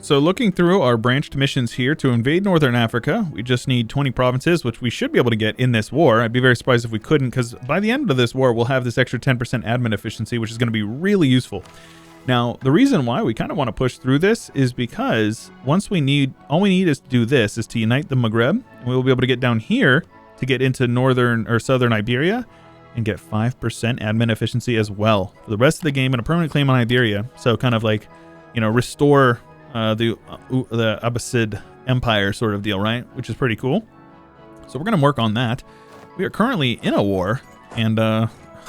So looking through our branched missions here to invade Northern Africa, we just need 20 provinces, which we should be able to get in this war. I'd be very surprised if we couldn't, because by the end of this war, we'll have this extra 10% admin efficiency, which is going to be really useful. Now, the reason why we kind of want to push through this is because all we need is to do this, is to unite the Maghreb, and we will be able to get down here to get into northern or southern Iberia and get 5% admin efficiency as well for the rest of the game and a permanent claim on Iberia. So kind of like, restore the Abbasid Empire sort of deal, right? Which is pretty cool. So we're going to work on that. We are currently in a war, and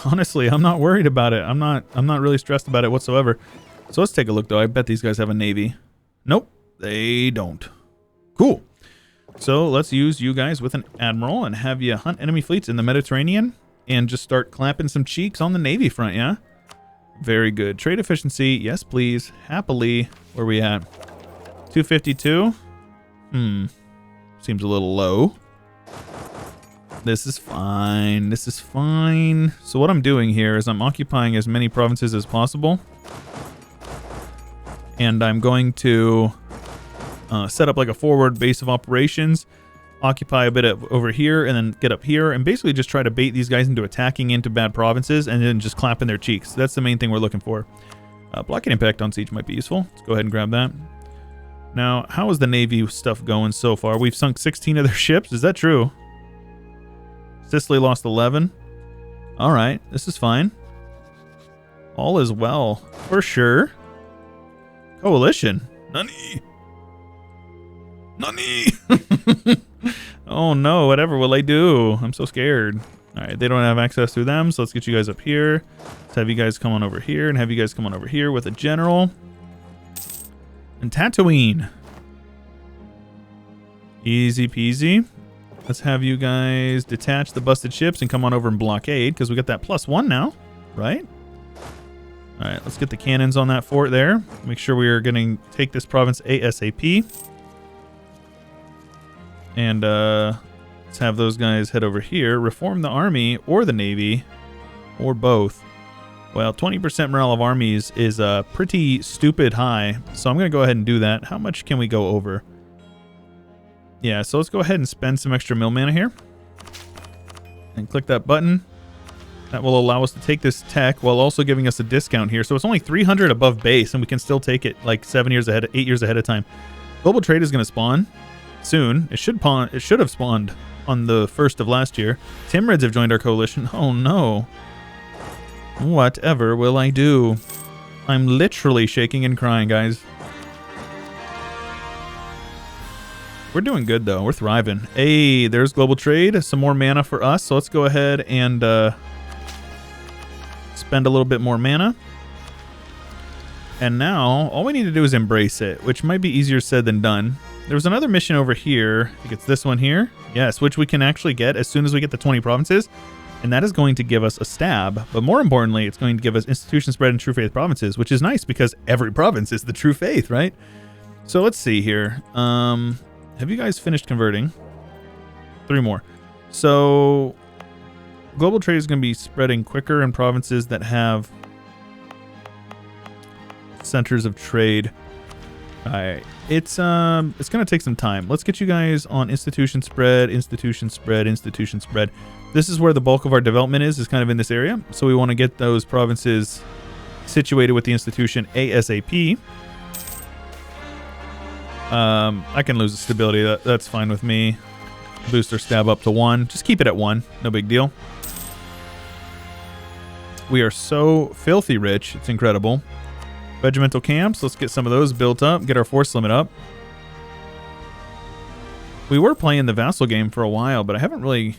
honestly, I'm not worried about it. I'm not really stressed about it whatsoever. So let's take a look, though. I bet these guys have a navy. Nope, they don't. Cool. So let's use you guys with an admiral and have you hunt enemy fleets in the Mediterranean and just start clapping some cheeks on the navy front, yeah? Very good. Trade efficiency, yes please. Happily. Where are we at? 252? Seems a little low. This is fine. This is fine. So what I'm doing here is I'm occupying as many provinces as possible. And I'm going to set up like a forward base of operations. Occupy a bit over here and then get up here and basically just try to bait these guys into attacking into bad provinces and then just clapping their cheeks. That's the main thing we're looking for. Blocking impact on siege might be useful. Let's go ahead and grab that. Now, how is the Navy stuff going so far? We've sunk 16 of their ships. Is that true? Sicily lost 11. All right, this is fine. All is well, for sure. Coalition. Nani? Nani? Oh no, whatever will I do? I'm so scared. Alright, they don't have access through them, so let's get you guys up here. Let's have you guys come on over here and have you guys come on over here with a general. And Tatooine. Easy peasy. Let's have you guys detach the busted ships and come on over and blockade, because we got that +1 now, right? Alright, let's get the cannons on that fort there. Make sure we are going to take this province ASAP. And let's have those guys head over here, reform the army or the navy, or both. Well, 20% morale of armies is pretty stupid high, so I'm going to go ahead and do that. How much can we go over? Yeah, so let's go ahead and spend some extra mill mana here. And click that button. That will allow us to take this tech while also giving us a discount here. So it's only 300 above base, and we can still take it like 8 years ahead of time. Global trade is going to spawn soon. It should have spawned on the 1st of last year. Timurids have joined our coalition. Oh no. Whatever will I do? I'm literally shaking and crying, guys. We're doing good though. We're thriving. Hey, there's global trade. Some more mana for us. So let's go ahead and spend a little bit more mana. And now all we need to do is embrace it, which might be easier said than done. There's another mission over here. I think it's this one here. Yes, which we can actually get as soon as we get the 20 provinces. And that is going to give us a stab. But more importantly, it's going to give us institution spread and true faith provinces, which is nice because every province is the true faith, right? So let's see here. Have you guys finished converting? 3 more. So global trade is going to be spreading quicker in provinces that have centers of trade. All right. It's going to take some time. Let's get you guys on institution spread, institution spread, institution spread. This is where the bulk of our development is kind of in this area. So we want to get those provinces situated with the institution ASAP. I can lose the stability. That's fine with me. Boost our stab up to 1. Just keep it at 1. No big deal. We are so filthy rich. It's incredible. Regimental camps. Let's get some of those built up. Get our force limit up. We were playing the vassal game for a while, but I haven't really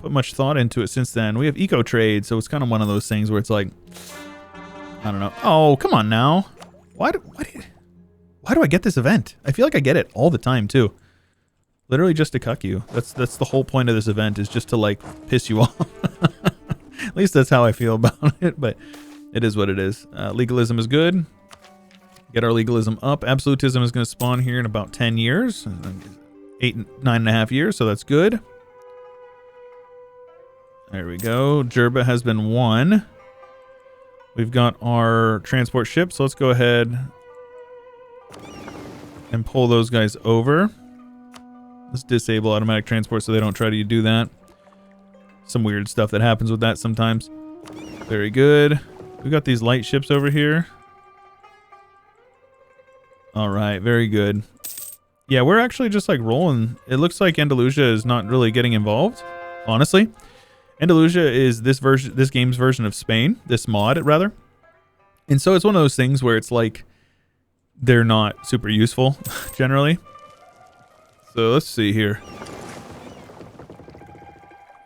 put much thought into it since then. We have eco trade, so it's kind of one of those things where it's like, I don't know. Oh, come on now. Why do I get this event? I feel like I get it all the time too. Literally just to cuck you. That's the whole point of this event, is just to like piss you off. At least that's how I feel about it, but it is what it is. Legalism is good. Get our legalism up. Absolutism is going to spawn here in about 10 years. 9.5 years, so that's good. There we go. Jerba has been won. We've got our transport ship, so let's go ahead. and pull those guys over. Let's disable automatic transport so they don't try to do that. Some weird stuff that happens with that sometimes. Very good. We got these light ships over here. All right, very good. Yeah, we're actually just like rolling. It looks like Andalusia is not really getting involved, honestly. Andalusia is this game's version of Spain, this mod rather. And so it's one of those things where it's like they're not super useful generally. So let's see here.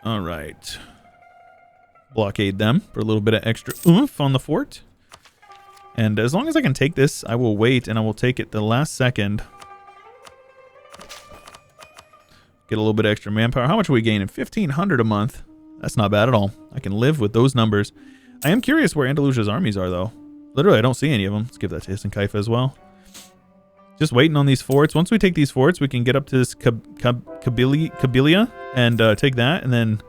All right. Blockade them for a little bit of extra oomph on the fort. And as long as I can take this, I will wait and I will take it the last second. Get a little bit extra manpower. How much are we gaining? 1,500 a month. That's not bad at all. I can live with those numbers. I am curious where Andalusia's armies are, though. Literally, I don't see any of them. Let's give that to Hisankaifa as well. Just waiting on these forts. Once we take these forts, we can get up to this Kabylia and take that. And then,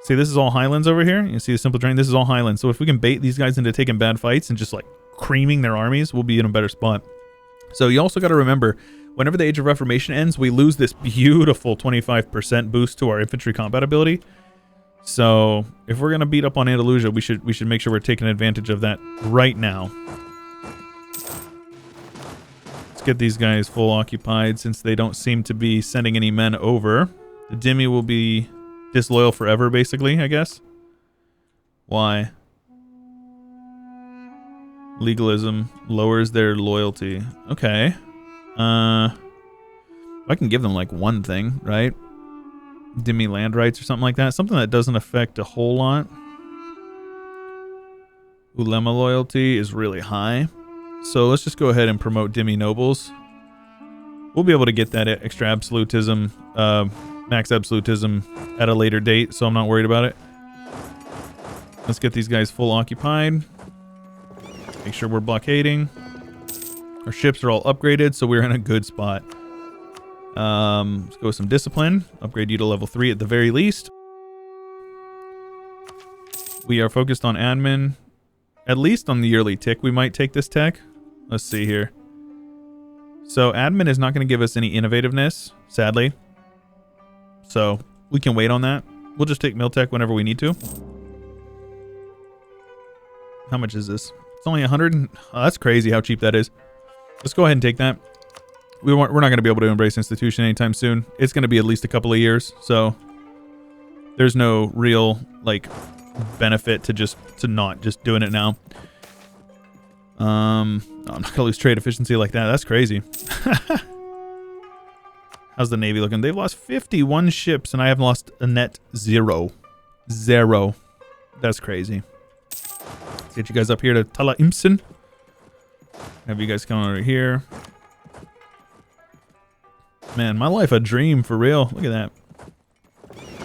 see, this is all highlands over here. You see the simple terrain? This is all highlands. So if we can bait these guys into taking bad fights and just like creaming their armies, we'll be in a better spot. So you also got to remember, whenever the Age of Reformation ends, we lose this beautiful 25% boost to our infantry combat ability. So if we're gonna beat up on Andalusia, we should make sure we're taking advantage of that right now. Let's get these guys full occupied since they don't seem to be sending any men over. The Dhimmi will be disloyal forever, basically, I guess. Why? Legalism lowers their loyalty. Okay. I can give them like one thing, right? Dhimmi land rights or something like that. Something that doesn't affect a whole lot. Ulema loyalty is really high. So let's just go ahead and promote Dhimmi nobles. We'll be able to get that extra absolutism, max absolutism at a later date, so I'm not worried about it. Let's get these guys full occupied. Make sure we're blockading. Our ships are all upgraded, so we're in a good spot. Let's go with some discipline. Upgrade you to level 3 at the very least. We are focused on admin. At least on the yearly tick, we might take this tech. Let's see here. So admin is not going to give us any innovativeness, sadly. So we can wait on that. We'll just take mill tech whenever we need to. How much is this? It's only 100. Oh, that's crazy how cheap that is. Let's go ahead and take that. We're not going to be able to embrace institution anytime soon. It's going to be at least a couple of years, so there's no real like benefit to not just doing it now. I'm not going to lose trade efficiency like that. That's crazy. How's the Navy looking? They've lost 51 ships, and I have lost a net 0. 0. That's crazy. Let's get you guys up here to Tala Imsen. Have you guys come over here. Man, my life a dream for real. Look at that.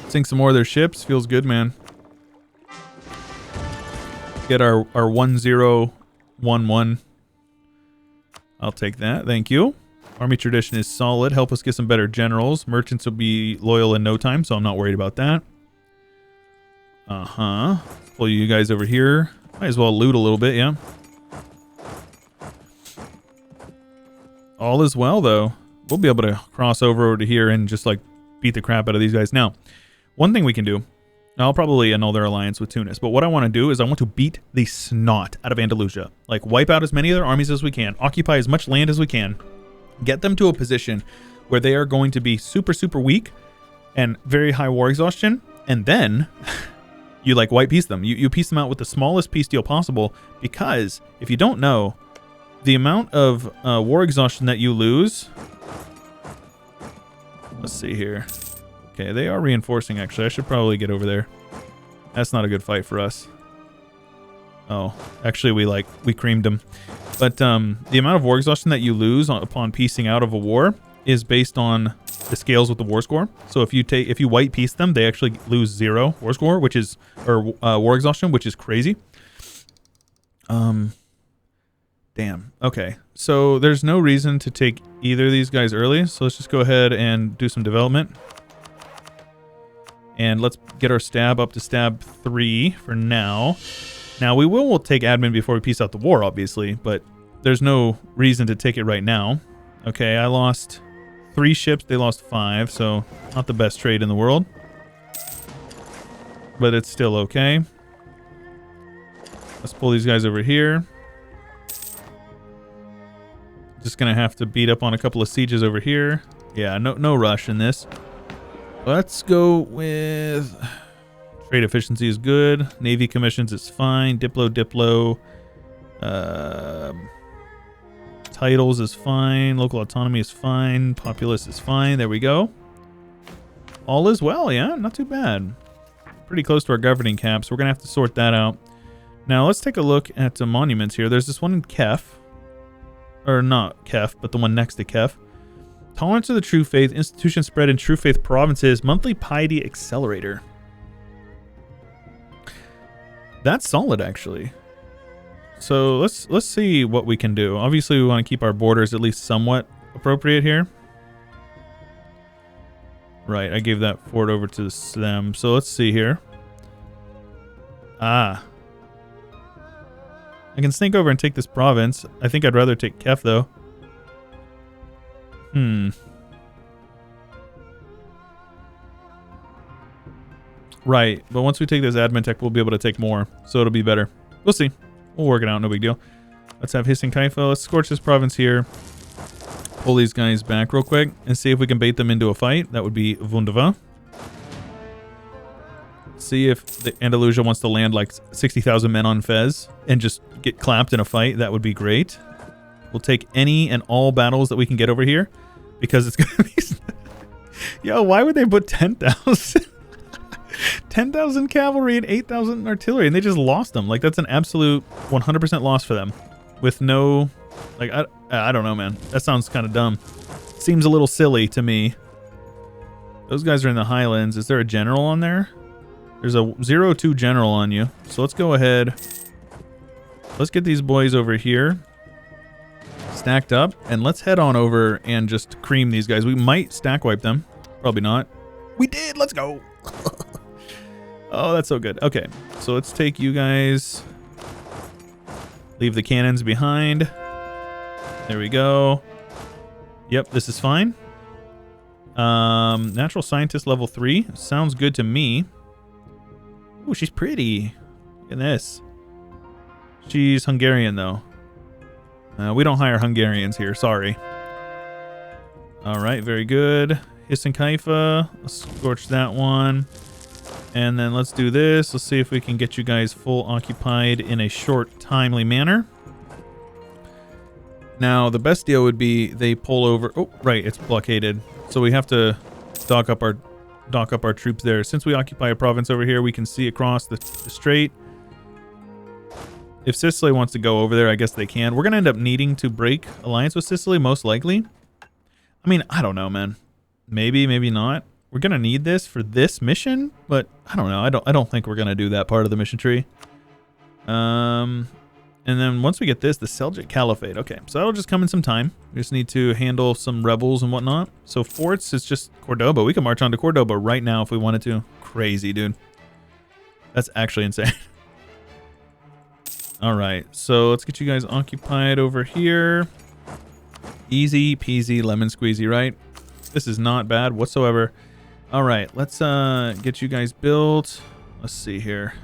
Sink some more of their ships. Feels good, man. Get our 1011. I'll take that. Thank you. Army tradition is solid. Help us get some better generals. Merchants will be loyal in no time, so I'm not worried about that. Pull you guys over here. Might as well loot a little bit, yeah. All is well, though. We'll be able to cross over to here and just like beat the crap out of these guys. Now, one thing we can do, I'll probably annul their alliance with Tunis, but what I want to do is I want to beat the snot out of Andalusia. Like wipe out as many of their armies as we can, occupy as much land as we can, get them to a position where they are going to be super, super weak and very high war exhaustion, and then you like white piece them. You piece them out with the smallest peace deal possible, because if you don't know, the amount of war exhaustion that you lose... Let's see here. Okay, they are reinforcing, actually. I should probably get over there. That's not a good fight for us. Oh, actually, we creamed them. But the amount of war exhaustion that you lose upon piecing out of a war is based on the scales with the war score. So if you white piece them, they actually lose 0 war score, which is war exhaustion, which is crazy. Damn. Okay. So there's no reason to take either of these guys early. So let's just go ahead and do some development. And let's get our stab up to stab 3 for now. Now we'll take admin before we piece out the war, obviously, but there's no reason to take it right now. Okay, I lost 3 ships. They lost 5, so not the best trade in the world. But it's still okay. Let's pull these guys over here. Just gonna have to beat up on a couple of sieges over here. Yeah, no rush in this. Let's go with... Trade efficiency is good. Navy commissions is fine. Diplo. Titles is fine. Local autonomy is fine. Populace is fine. There we go. All is well, yeah? Not too bad. Pretty close to our governing cap, so we're going to have to sort that out. Now, let's take a look at the monuments here. There's this one in Kef. Or not Kef, but the one next to Kef. Tolerance of the True Faith. Institution spread in True Faith provinces. Monthly piety accelerator. That's solid, actually. So let's see what we can do. Obviously, we want to keep our borders at least somewhat appropriate here. Right, I gave that fort over to them. So let's see here. Ah. I can sneak over and take this province. I think I'd rather take Kef, though. Right, but once we take this admin tech, we'll be able to take more. So it'll be better. We'll see. We'll work it out, no big deal. Let's have Hissing Kaifa. Let's scorch this province here. Pull these guys back real quick and see if we can bait them into a fight. That would be wunderbar. See if the Andalusia wants to land like 60,000 men on Fez and just get clapped in a fight. That would be great. We'll take any and all battles that we can get over here because it's going to be... Yo, why would they put 10,000? 10,000 cavalry and 8,000 artillery, and they just lost them. Like, that's an absolute 100% loss for them. With no... Like, I don't know, man. That sounds kind of dumb. Seems a little silly to me. Those guys are in the highlands. Is there a general on there? There's a 0-2 general on you. So let's go ahead. Let's get these boys over here. Stacked up. And let's head on over and just cream these guys. We might stack wipe them. Probably not. We did! Let's go! Oh, that's so good. Okay, so let's take you guys. Leave the cannons behind. There we go. Yep, this is fine. Natural scientist level 3. Sounds good to me. Ooh, she's pretty. Look at this. She's Hungarian, though. We don't hire Hungarians here. Sorry. All right, very good. Hissing Kaifa. Let's scorch that one. And then let's do this. Let's see if we can get you guys full occupied in a short, timely manner. Now, the best deal would be they pull over. Oh, right, it's blockaded. So we have to dock up our troops there. Since we occupy a province over here, we can see across the strait. If Sicily wants to go over there, I guess they can. We're going to end up needing to break alliance with Sicily, most likely. I mean, I don't know, man. Maybe, maybe not. We're going to need this for this mission, but I don't know. I don't think we're going to do that part of the mission tree. And then once we get this, the Seljuk Caliphate. Okay, so that'll just come in some time. We just need to handle some rebels and whatnot. So forts is just Cordoba. We can march on to Cordoba right now if we wanted to. Crazy, dude. That's actually insane. All right, so let's get you guys occupied over here. Easy peasy lemon squeezy, right? This is not bad whatsoever. All right, let's get you guys built. Let's see here.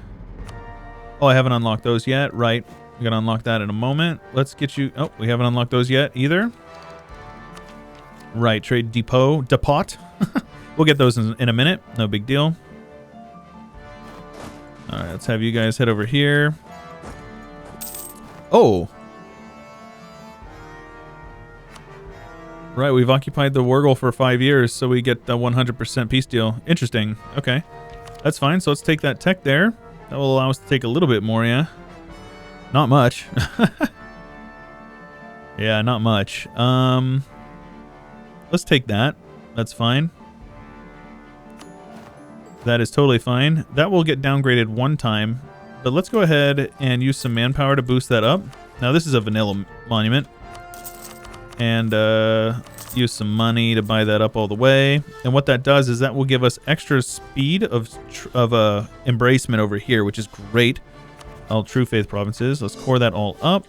Oh, I haven't unlocked those yet. Right, we're gonna unlock that in a moment. Let's get you... Oh, we haven't unlocked those yet either. Right, trade depot. We'll get those in a minute. No big deal. All right, let's have you guys head over here. Oh. Right, we've occupied the Wurgle for 5 years, so we get the 100% peace deal. Interesting. Okay. That's fine. So let's take that tech there. That will allow us to take a little bit more, yeah? Not much. Yeah, not much. Let's take that. That's fine. That is totally fine. That will get downgraded one time. But let's go ahead and use some manpower to boost that up. Now, this is a vanilla monument. And use some money to buy that up all the way. And what that does is that will give us extra speed of embracement over here, which is great. All True Faith provinces. Let's core that all up.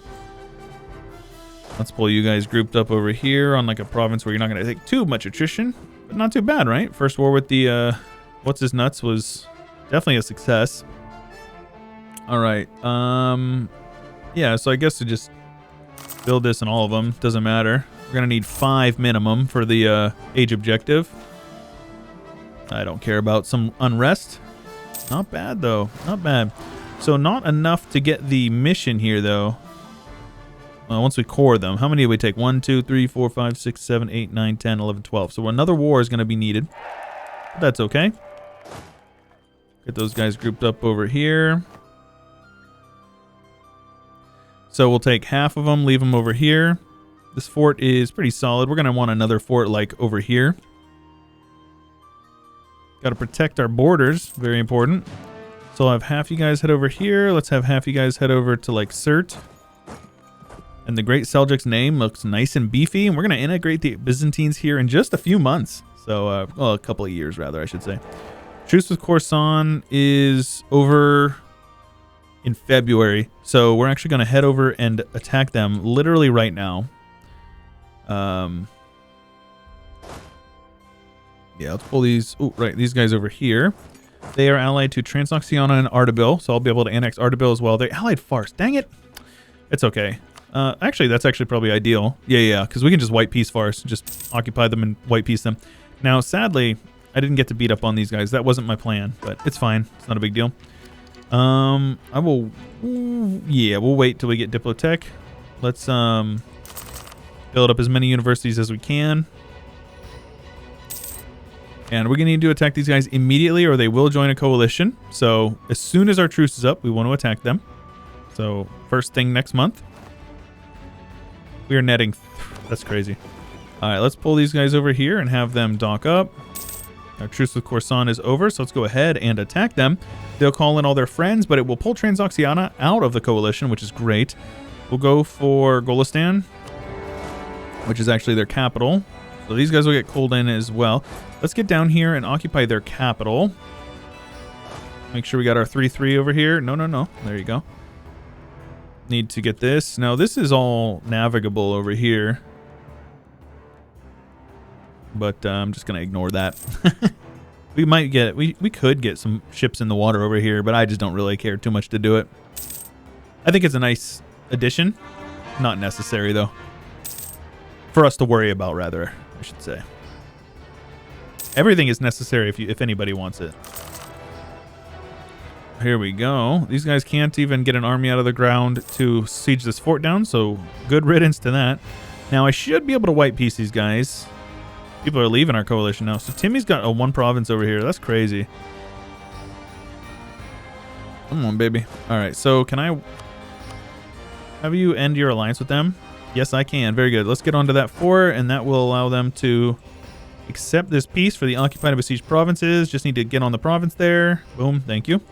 Let's pull you guys grouped up over here on like a province where you're not going to take too much attrition. But not too bad, right? First war with the, what's his nuts was definitely a success. All right. Yeah, so I guess to just build this in all of them. Doesn't matter. We're going to need 5 minimum for the age objective. I don't care about some unrest. Not bad, though. Not bad. So not enough to get the mission here, though. Once we core them. How many do we take? 1, 2, 3, 4, 5, 6, 7, 8, 9, 10, 11, 12. So another war is going to be needed. But that's okay. Get those guys grouped up over here. So we'll take half of them, leave them over here. This fort is pretty solid. We're going to want another fort like over here. Got to protect our borders. Very important. So I'll have half you guys head over here. Let's have half you guys head over to like Sirte. And the Great Seljuk's name looks nice and beefy. And we're going to integrate the Byzantines here in just a few months. So, well, a couple of years rather, I should say. Truce with Khorasan is over in February. So we're actually going to head over and attack them literally right now. Yeah, let's pull these. Oh, right, these guys over here. They are allied to Transoxiana and Ardabil, so I'll be able to annex Ardabil as well. They're allied Fars. Dang it. It's okay. Actually, that's actually probably ideal. Yeah, because we can just white peace Fars. Just occupy them and white peace them. Now, sadly, I didn't get to beat up on these guys. That wasn't my plan, but it's fine. It's not a big deal. I will... Yeah, we'll wait till we get Diplotech. Let's build up as many universities as we can. And we're going to need to attack these guys immediately or they will join a coalition. So as soon as our truce is up, we want to attack them. So first thing next month. We are netting. That's crazy. All right, let's pull these guys over here and have them dock up. Our truce with Khorasan is over, so let's go ahead and attack them. They'll call in all their friends, but it will pull Transoxiana out of the coalition, which is great. We'll go for Golistan, which is actually their capital. So these guys will get called in as well. Let's get down here and occupy their capital. Make sure we got our 3-3 over here. No. There you go. Need to get this. Now, this is all navigable over here. But I'm just going to ignore that. We might get... We could get some ships in the water over here, but I just don't really care too much to do it. I think it's a nice addition. Not necessary, though. For us to worry about, rather, I should say. Everything is necessary if anybody wants it. Here we go. These guys can't even get an army out of the ground to siege this fort down, so good riddance to that. Now, I should be able to white peace these guys. People are leaving our coalition now. So Timmy's got a 1 province over here. That's crazy. Come on, baby. All right, so can I have you end your alliance with them? Yes, I can. Very good. Let's get onto that fort, and that will allow them to accept this peace for the occupied and besieged provinces. Just need to get on the province there. Boom. Thank you.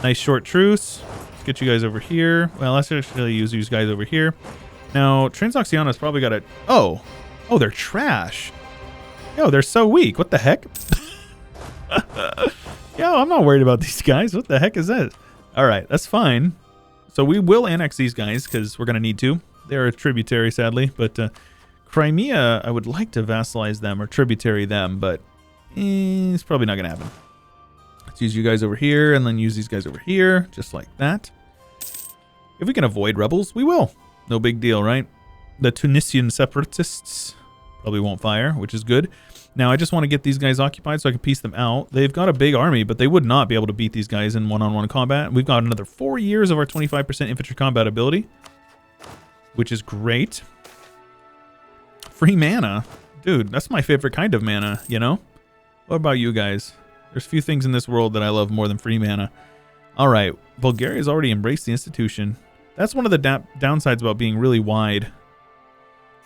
Nice short truce. Let's get you guys over here. Well, let's actually use these guys over here. Now, Transoxiana's probably got a... Oh, they're trash. Yo, they're so weak. What the heck? Yo, I'm not worried about these guys. What the heck is that? All right, that's fine. So we will annex these guys because we're going to need to. They're a tributary, sadly. But Crimea, I would like to vassalize them or tributary them, but it's probably not going to happen. Let's use you guys over here and then use these guys over here, just like that. If we can avoid rebels, we will. No big deal, right? The Tunisian separatists probably won't fire, which is good. Now, I just want to get these guys occupied so I can piece them out. They've got a big army, but they would not be able to beat these guys in one-on-one combat. We've got another 4 years of our 25% infantry combat ability, which is great. Free mana. Dude, that's my favorite kind of mana, you know? What about you guys? There's few things in this world that I love more than free mana. All right, Bulgaria's already embraced the institution. That's one of the downsides about being really wide.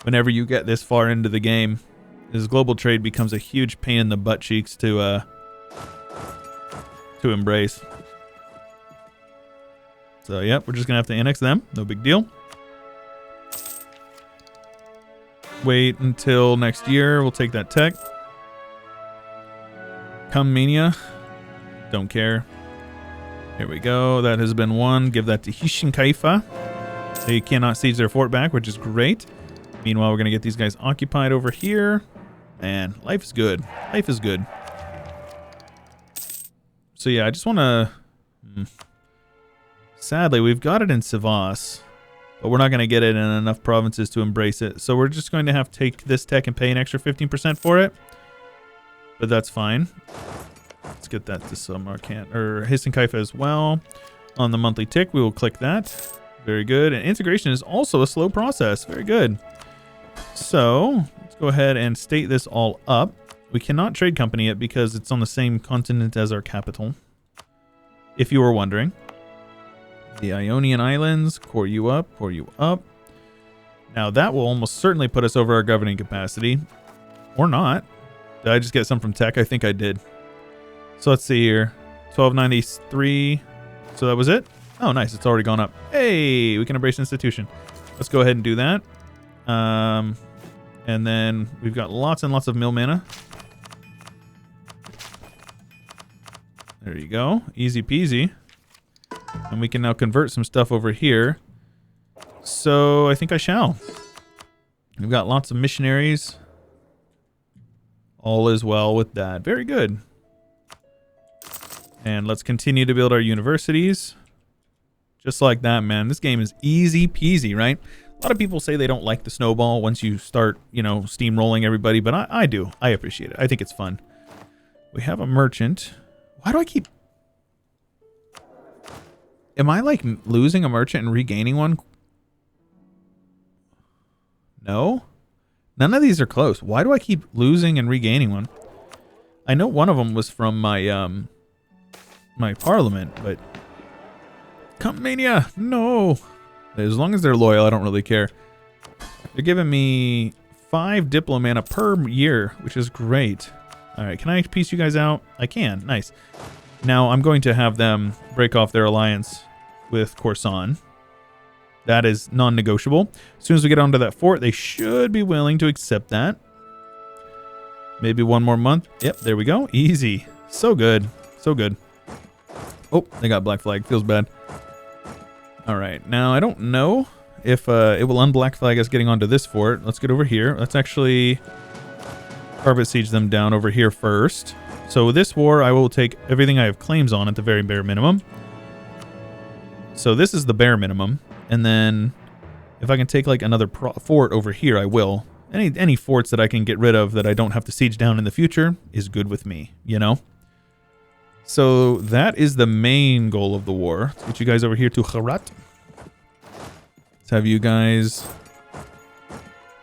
Whenever you get this far into the game, is global trade becomes a huge pain in the butt cheeks to embrace. So, yep, we're just going to have to annex them. No big deal. Wait until next year. We'll take that tech. Come Mania. Don't care. Here we go. That has been won. Give that to Hishinkaifa. They cannot siege their fort back, which is great. Meanwhile, we're going to get these guys occupied over here. Man, life is good. Life is good. So yeah, I just want to... Sadly, we've got it in Sivas, but we're not going to get it in enough provinces to embrace it. So we're just going to have to take this tech and pay an extra 15% for it. But that's fine. Let's get that to Samarkand, or Hisankaifa as well. On the monthly tick, we will click that. Very good. And integration is also a slow process. Very good. So let's go ahead and state this all up. We cannot trade company it because it's on the same continent as our capital, if you were wondering. The Ionian Islands, core you up, core you up. Now that will almost certainly put us over our governing capacity. Or not. Did I just get some from tech? I think I did. So let's see here. 1293. So that was it? Oh, nice. It's already gone up. Hey, we can embrace institution. Let's go ahead and do that. And then we've got lots and lots of mill mana. There you go. Easy peasy. And we can now convert some stuff over here. So I think I shall. We've got lots of missionaries. All is well with that. Very good. And let's continue to build our universities. Just like that, man. This game is easy peasy, right? A lot of people say they don't like the snowball once you start, you know, steamrolling everybody, but I do. I appreciate it. I think it's fun. We have a merchant. Why do I keep... Am I, like, losing a merchant and regaining one? No? None of these are close. Why do I keep losing and regaining one? I know one of them was from my, my parliament, but... Compmania! No! As long as they're loyal, I don't really care. They're giving me 5 diplomana per year, which is great. Alright, can I piece you guys out? I can. Nice. Now, I'm going to have them break off their alliance with Corsan. That is non-negotiable. As soon as we get onto that fort, they should be willing to accept that. Maybe one more month. Yep, there we go. Easy. So good. So good. Oh, they got black flag. Feels bad. Alright, now I don't know if it will unblack flag us getting onto this fort. Let's get over here. Let's actually carpet siege them down over here first. So this war, I will take everything I have claims on at the very bare minimum. So this is the bare minimum. And then if I can take like another fort over here, I will. Any forts that I can get rid of that I don't have to siege down in the future is good with me, you know? So that is the main goal of the war. Let's get you guys over here to Herat. Let's have you guys...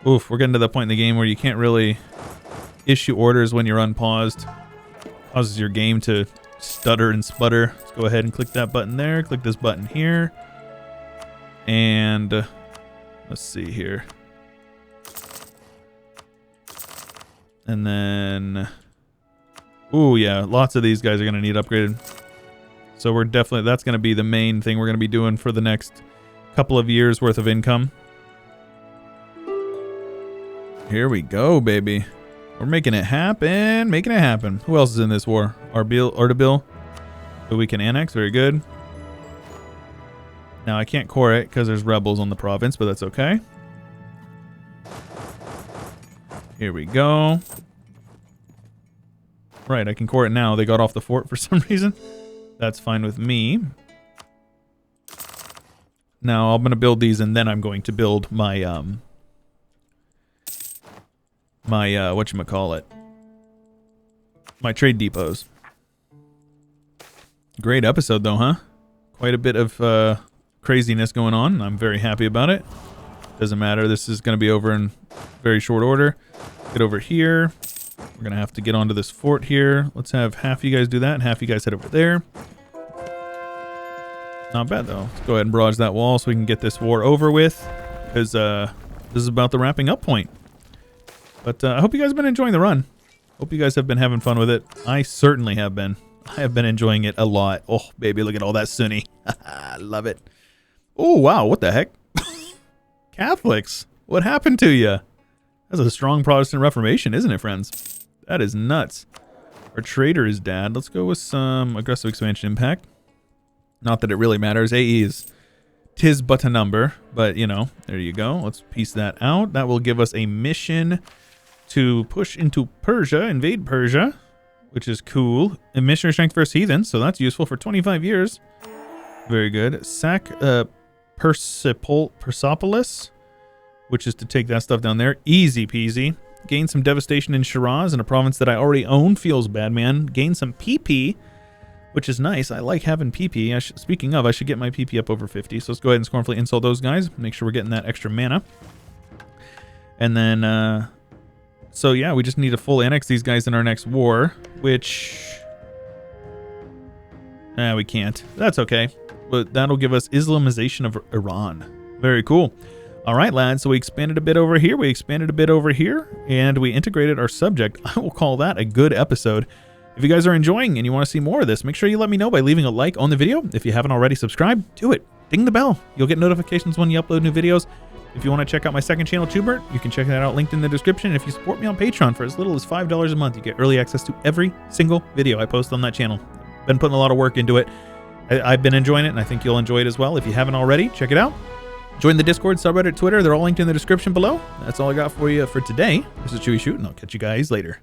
Oof, we're getting to the point in the game where you can't really issue orders when you're unpaused. Causes your game to stutter and sputter. Let's go ahead and click that button there. Click this button here. And let's see here. And then... Ooh, yeah, lots of these guys are going to need upgraded. So we're definitely... That's going to be the main thing we're going to be doing for the next couple of years worth of income. Here we go, baby. We're making it happen. Making it happen. Who else is in this war? Ardabil, who we can annex. Very good. Now, I can't core it because there's rebels on the province, but that's okay. Here we go. Right, I can core it now. They got off the fort for some reason. That's fine with me. Now, I'm going to build these, and then I'm going to build my, whatchamacallit. My trade depots. Great episode, though, huh? Quite a bit of, craziness going on. I'm very happy about it. Doesn't matter. This is going to be over in very short order. Get over here. We're going to have to get onto this fort here. Let's have half you guys do that and half you guys head over there. Not bad, though. Let's go ahead and barrage that wall so we can get this war over with. Because this is about the wrapping up point. But I hope you guys have been enjoying the run. Hope you guys have been having fun with it. I certainly have been. I have been enjoying it a lot. Oh, baby, look at all that Sunni. I love it. Oh, wow. What the heck? Catholics. What happened to you? That's a strong Protestant Reformation, isn't it, friends? That is nuts. Our trader is dead. Let's go with some aggressive expansion impact. Not that it really matters. AE is 'tis but a number, but you know, there you go. Let's piece that out. That will give us a mission to push into Persia, invade Persia, which is cool. A missionary strength versus heathens, so that's useful for 25 years. Very good. Sack Persepolis, which is to take that stuff down there. Easy peasy. Gain some devastation in Shiraz, in a province that I already own. Feels bad, man. Gain some PP, which is nice. I like having PP. Speaking of, I should get my PP up over 50. So let's go ahead and scornfully insult those guys. Make sure we're getting that extra mana. And then, so yeah, we just need to full annex these guys in our next war, which... we can't. That's okay. But that'll give us Islamization of Iran. Very cool. All right, lads, so we expanded a bit over here, we expanded a bit over here, and we integrated our subject. I will call that a good episode. If you guys are enjoying and you want to see more of this, make sure you let me know by leaving a like on the video. If you haven't already subscribed, do it. Ding the bell. You'll get notifications when you upload new videos. If you want to check out my second channel, Tubert, you can check that out linked in the description. If you support me on Patreon for as little as $5 a month, you get early access to every single video I post on that channel. Been putting a lot of work into it. I've been enjoying it, and I think you'll enjoy it as well. If you haven't already, check it out. Join the Discord, subreddit, Twitter. They're all linked in the description below. That's all I got for you for today. This is Chewyshoot, and I'll catch you guys later.